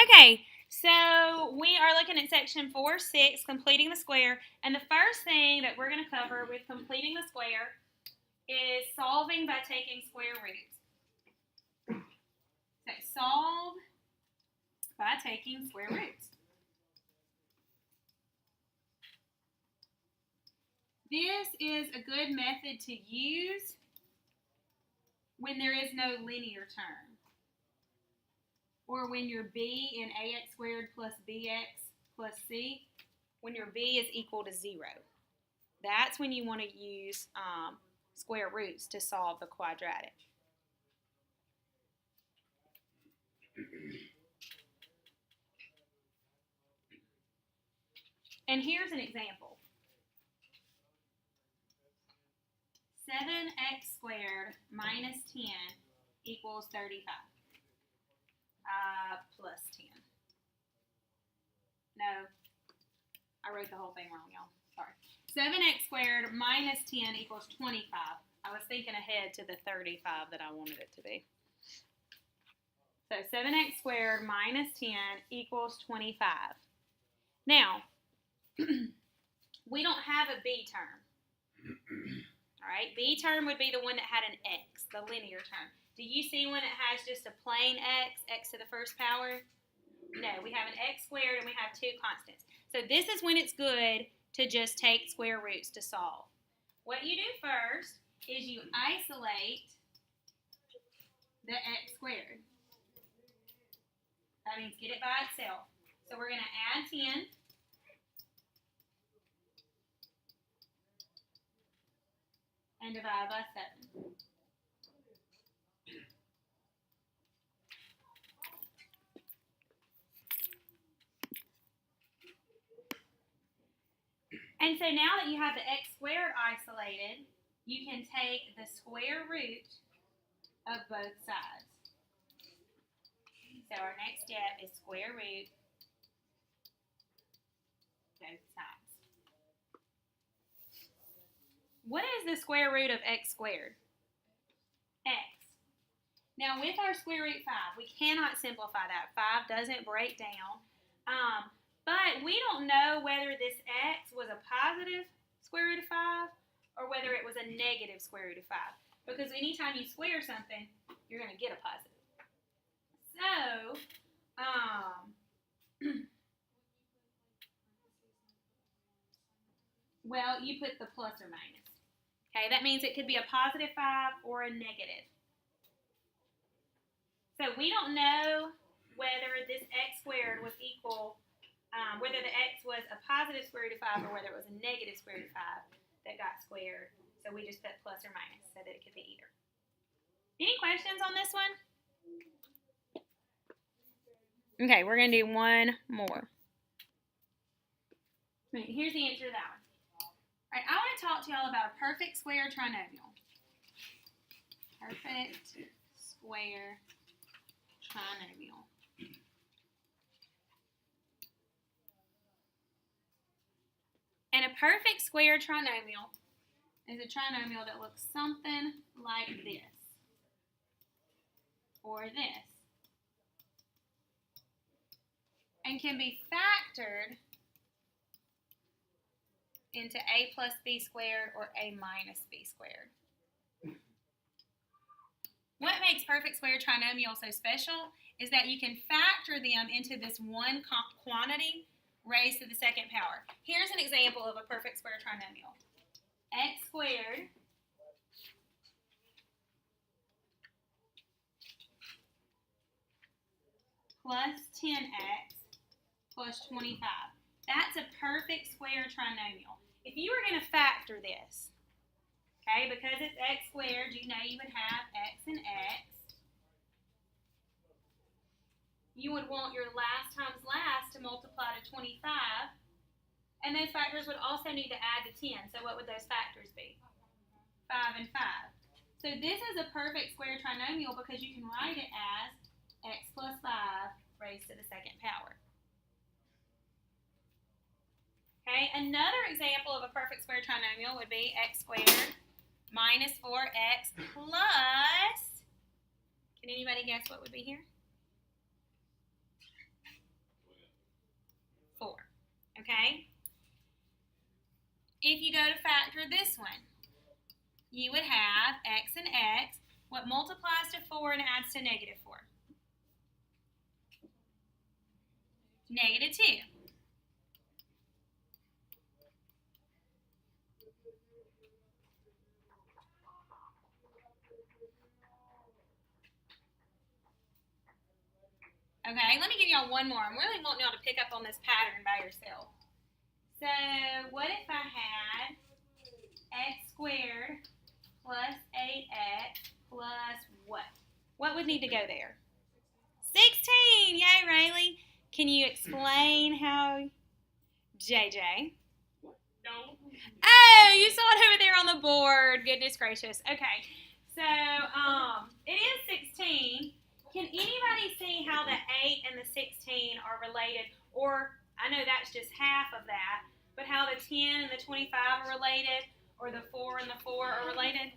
Okay, so we are looking at section 4.6, completing the square. And the first thing that we're going to cover with completing the square is solving by taking square roots. So solve by taking square roots. This is a good method to use when there is no linear term, or when your b in ax squared plus bx plus c, when your b is equal to 0. That's when you want to use square roots to solve the quadratic. And here's an example. 7x squared minus 10 equals 35 plus 10. No, I wrote the whole thing wrong, y'all. Sorry. 7x squared minus 10 equals 25. I was thinking ahead to the 35 that I wanted it to be. So 7x squared minus 10 equals 25. Now, we don't have a b term. All right, b term would be the one that had an x, the linear term. Do you see one that has just a plain x to the first power? No, we have an x squared and we have two constants. So this is when it's good to just take square roots to solve. What you do first is you isolate the x squared. That means get it by itself. So we're going to add 10. And divide by 7. And so now that you have the x squared isolated, you can take the square root of both sides. So our next step is square root both sides. What is the square root of x squared? X. Now with our square root 5, we cannot simplify that. 5 doesn't break down. But we don't know whether this x was a positive square root of 5 or whether it was a negative square root of 5. Because anytime you square something, you're going to get a positive. So, well, you put the plus or minus. Okay, that means it could be a positive 5 or a negative. So we don't know whether this x squared was equal, whether the x was a positive square root of 5 or whether it was a negative square root of 5 that got squared. So we just put plus or minus so that it could be either. Any questions on this one? Okay, we're going to do one more. Right, here's the answer to that one. All right, I want to talk to y'all about a perfect square trinomial. Perfect square trinomial. And a perfect square trinomial is a trinomial that looks something like this or this and can be factored into a plus b squared or a minus b squared. What makes perfect square trinomial so special is that you can factor them into this one quantity raised to the second power. Here's an example of a perfect square trinomial. X squared plus 10x plus 25. That's a perfect square trinomial. If you were going to factor this, okay, because it's x squared, you know you would have x and x. You would want your last times last to multiply to 25. And those factors would also need to add to 10. So what would those factors be? 5 and 5. So this is a perfect square trinomial because you can write it as x plus 5 raised to the second power. Okay, another example of a perfect square trinomial would be x squared minus 4x plus, can anybody guess what would be here? if you go to factor this one, you would have x and x. What multiplies to 4 and adds to negative 4? Negative 2. Okay, let me give y'all one more. I'm really wanting y'all to pick up on this pattern by yourself. So, what if I had x squared plus 8x plus what? What would need to go there? 16! Yay, Rayleigh! Can you explain how? JJ? No. Oh, you saw it over there on the board. Goodness gracious. Okay, so it is 16. Can anybody see how the 8 and the 16 are related? Or, I know that's just half of that, but how the 10 and the 25 are related, or the 4 and the 4 are related?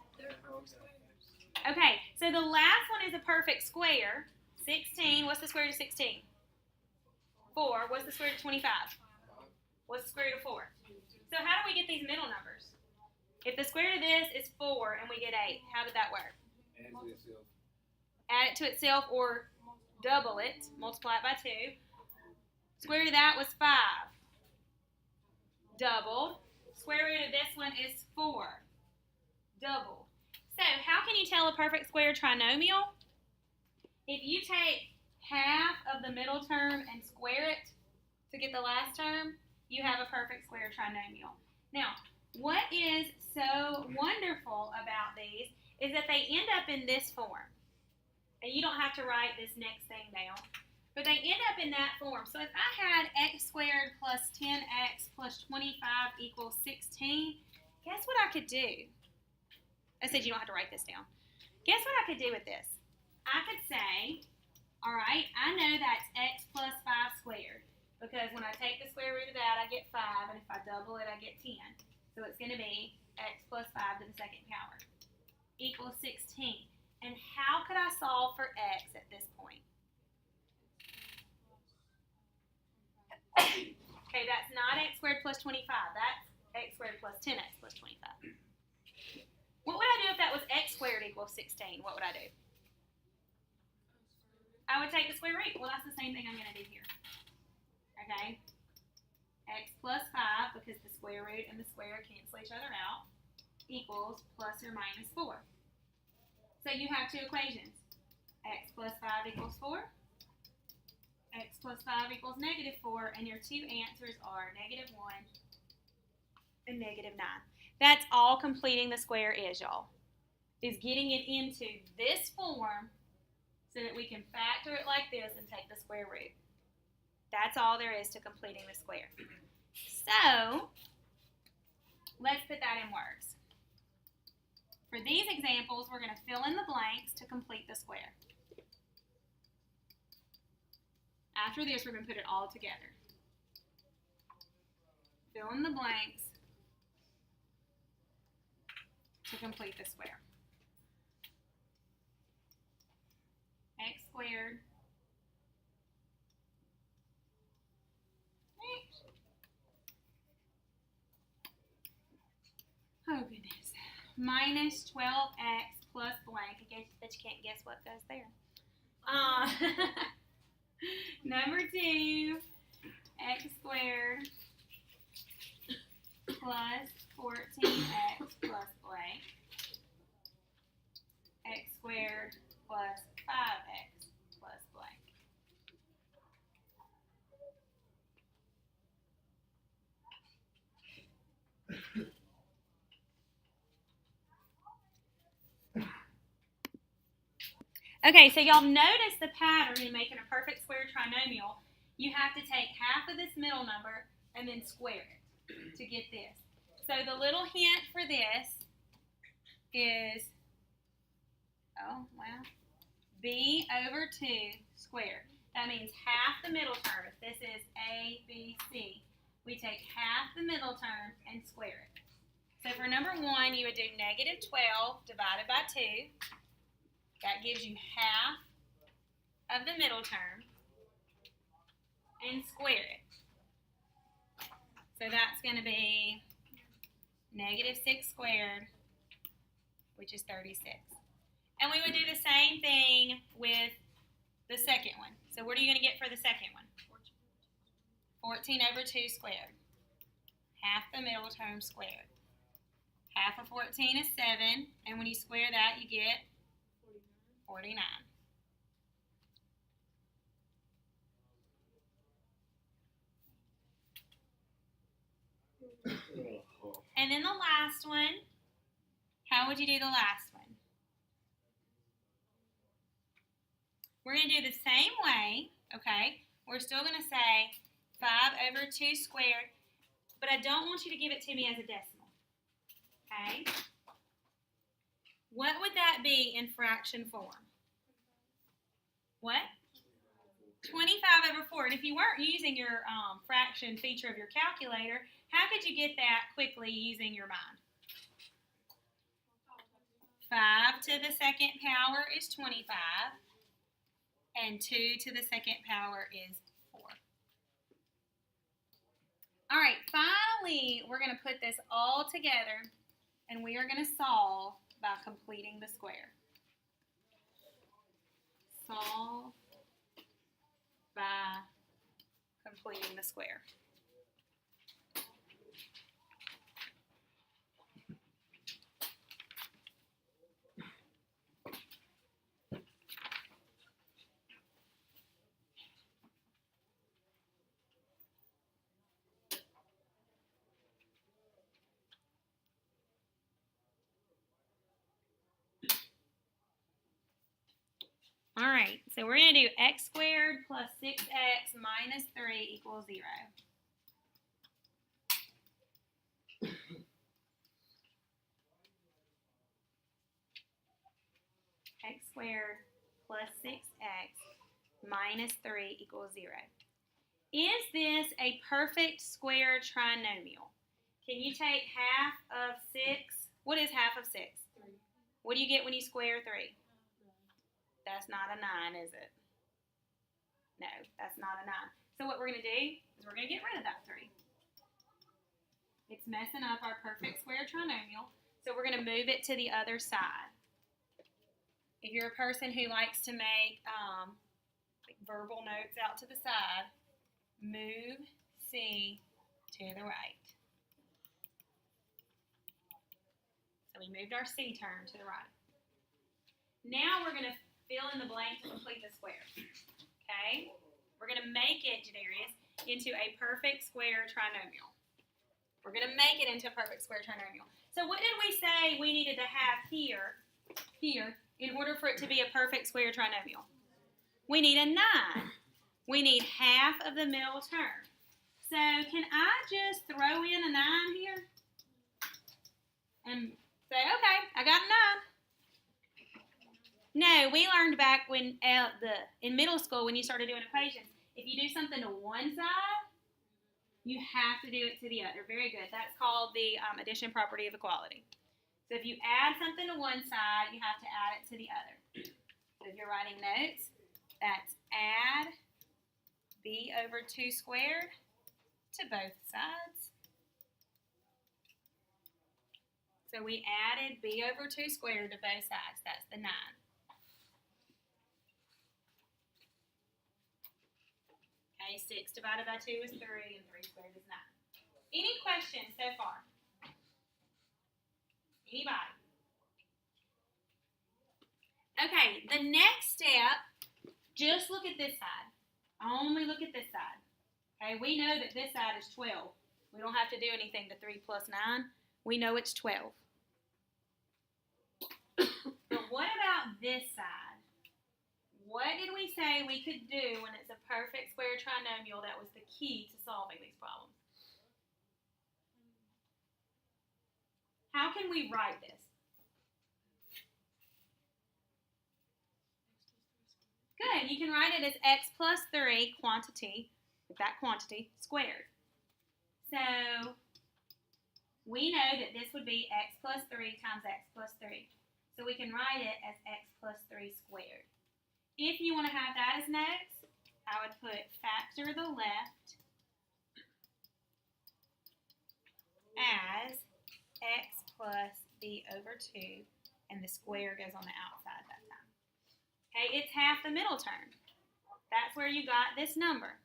Okay, so the last one is a perfect square. 16, what's the square root of 16? 4, what's the square root of 25? What's the square root of 4? So how do we get these middle numbers? If the square root of this is 4 and we get 8, how did that work? Add it to itself or double it, multiply it by 2. Square root of that was 5. Doubled. Square root of this one is 4. Doubled. So how can you tell a perfect square trinomial? If you take half of the middle term and square it to get the last term, you have a perfect square trinomial. Now, what is so wonderful about these is that they end up in this form. And you don't have to write this next thing down. But they end up in that form. So if I had x squared plus 10x plus 25 equals 16, guess what I could do? I said you don't have to write this down. Guess what I could do with this? I could say, all right, I know that's x plus 5 squared. Because when I take the square root of that, I get 5. And if I double it, I get 10. So it's going to be x plus 5 to the second power equals 16. And how could I solve for x at this point? Okay, that's not x squared plus 25. That's x squared plus 10x plus 25. What would I do if that was x squared equals 16? What would I do? I would take the square root. Well, that's the same thing I'm going to do here. Okay? X plus 5, because the square root and the square cancel each other out, equals plus or minus 4. So you have two equations. X plus 5 equals 4. X plus 5 equals negative 4. And your two answers are negative 1 and negative 9. That's all completing the square is, y'all. Is getting it into this form so that we can factor it like this and take the square root. That's all there is to completing the square. So, let's put that in words. For these examples, we're going to fill in the blanks to complete the square. After this, we're going to put it all together. Fill in the blanks to complete the square. X squared oh goodness, minus 12x plus blank. I guess that you can't guess what goes there. Number 2, x squared plus 14x plus blank. X squared plus 5x plus blank. Okay, so y'all notice the pattern in making a perfect square trinomial. You have to take half of this middle number and then square it to get this. So the little hint for this is, oh, wow, b over 2 squared. That means half the middle term. If this is a, b, c, we take half the middle term and square it. So for number 1, you would do negative 12 divided by 2. That gives you half of the middle term and square it. So that's going to be negative 6 squared, which is 36. And we would do the same thing with the second one. So what are you going to get for the second one? 14 over 2 squared. Half the middle term squared. Half of 14 is 7, and when you square that, you get 49. And then the last one, how would you do the last one? We're going to do the same way, okay? We're still going to say 5 over 2 squared, but I don't want you to give it to me as a decimal, okay? What would that be in fraction form? What? 25 over 4. And if you weren't using your fraction feature of your calculator, how could you get that quickly using your mind? 5 to the second power is 25, and 2 to the second power is 4. All right, finally, we're going to put this all together, and we are going to solve by completing the square. Solve by completing the square. All right, so we're going to do x squared plus 6x minus 3 equals 0. X squared plus 6x minus 3 equals 0. Is this a perfect square trinomial? Can you take half of 6? What is half of 6? 3. What do you get when you square 3? That's not a 9, is it? No, that's not a 9. So what we're going to do is we're going to get rid of that 3. It's messing up our perfect square trinomial, so we're going to move it to the other side. If you're a person who likes to make like verbal notes out to the side, move C to the right. So we moved our C term to the right. Now we're going to fill in the blank to complete the square. Okay? We're going to make it, Jadarius, into a perfect square trinomial. We're going to make it into a perfect square trinomial. So what did we say we needed to have here, in order for it to be a perfect square trinomial? We need a 9. We need half of the middle term. So can I just throw in a 9 here? And say, okay, I got a 9. No, we learned back when in middle school when you started doing equations, if you do something to one side, you have to do it to the other. Very good. That's called the addition property of equality. So if you add something to one side, you have to add it to the other. So if you're writing notes, that's add b over 2 squared to both sides. So we added b over 2 squared to both sides. That's the 9. Okay, 6 divided by 2 is 3, and 3 squared is 9. Any questions so far? Anybody? Okay, the next step, just look at this side. Only look at this side. Okay, we know that this side is 12. We don't have to do anything to 3 plus 9. We know it's 12. But what about this side? What did we say we could do when it's a perfect square trinomial that was the key to solving these problems? How can we write this? Good. You can write it as x plus 3 quantity, that quantity, squared. So we know that this would be x plus 3 times x plus 3. So we can write it as x plus 3 squared. If you want to have that as notes, I would put factor the left as x plus b over 2, and the square goes on the outside that time. Okay, it's half the middle term. That's where you got this number.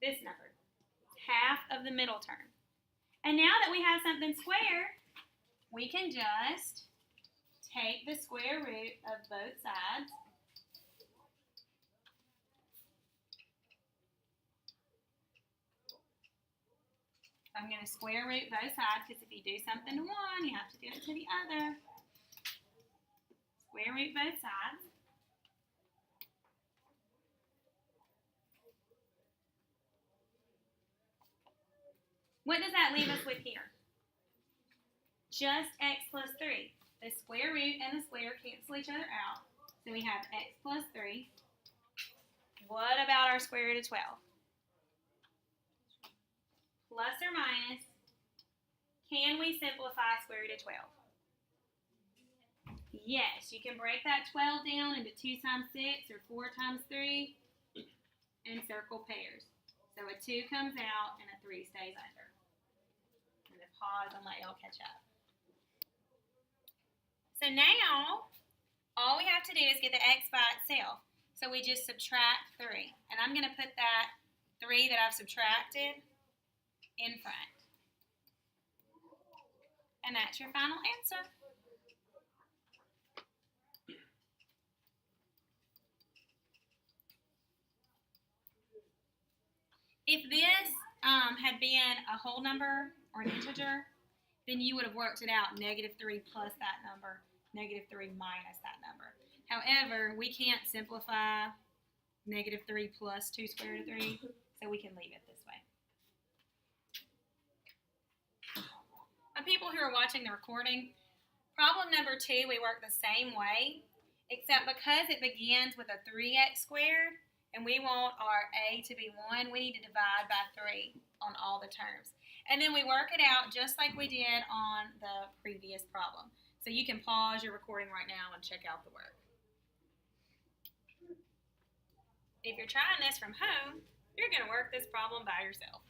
This number. Half of the middle term. And now that we have something square, we can just take the square root of both sides. I'm going to square root both sides because if you do something to one, you have to do it to the other. Square root both sides. What does that leave us with here? Just x plus 3. The square root and the square cancel each other out. So we have x plus 3. What about our square root of 12? Plus or minus, can we simplify square root of 12? Yes, you can break that 12 down into 2 times 6 or 4 times 3 and circle pairs. So a 2 comes out and a 3 stays under. I'm going to pause and let y'all catch up. So now, all we have to do is get the x by itself. So we just subtract 3. And I'm going to put that 3 that I've subtracted in front. And that's your final answer. If this had been a whole number or an integer, then you would have worked it out, -3 plus that number, -3 minus that number. However, we can't simplify -3 plus 2 square root of 3, so we can leave it this way. For people who are watching the recording, problem number 2, we work the same way, except because it begins with a 3x squared, and we want our a to be 1, we need to divide by 3 on all the terms. And then we work it out just like we did on the previous problem. So you can pause your recording right now and check out the work. If you're trying this from home, you're going to work this problem by yourself.